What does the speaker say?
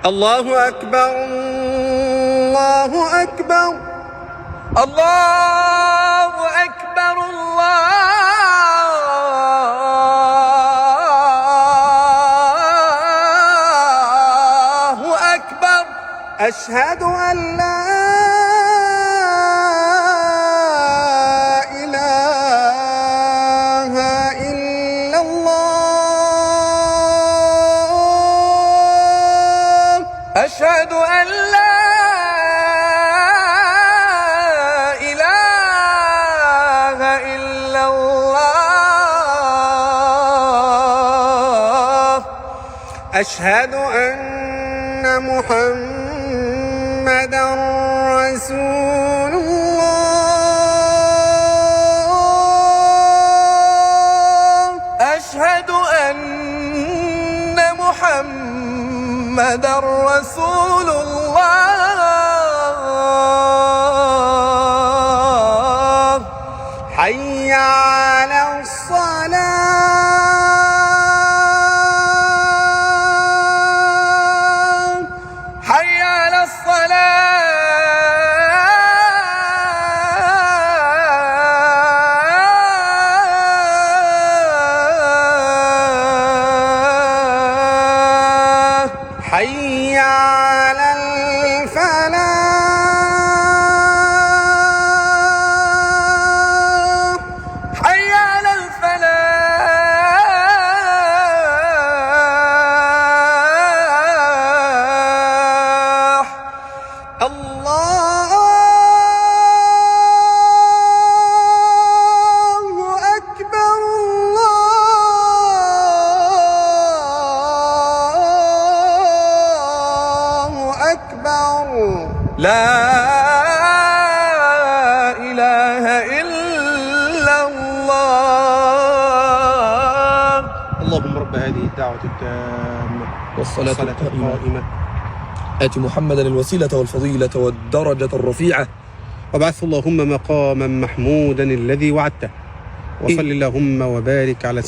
الله أكبر الله أكبر الله أكبر الله أكبر. أشهد أن لا إله إلا الله. أشهد أن لا إله إلا الله. أشهد أن محمدًا رسول الله. أشهد أن محمدًا رسول الله. حي على الصلاة. حي على الصلاة. حي على الفلاح. حي على الفلاح. الله أكبر الله أكبر. لا إله إلا الله. اللهم رب هذه الدعوة التامة والصلاة القائمة القائمة آت محمدا الوسيلة والفضيلة والدرجة الرفيعة وابعث اللهم مقاما محمودا الذي وعدته وصل اللهم وبارك على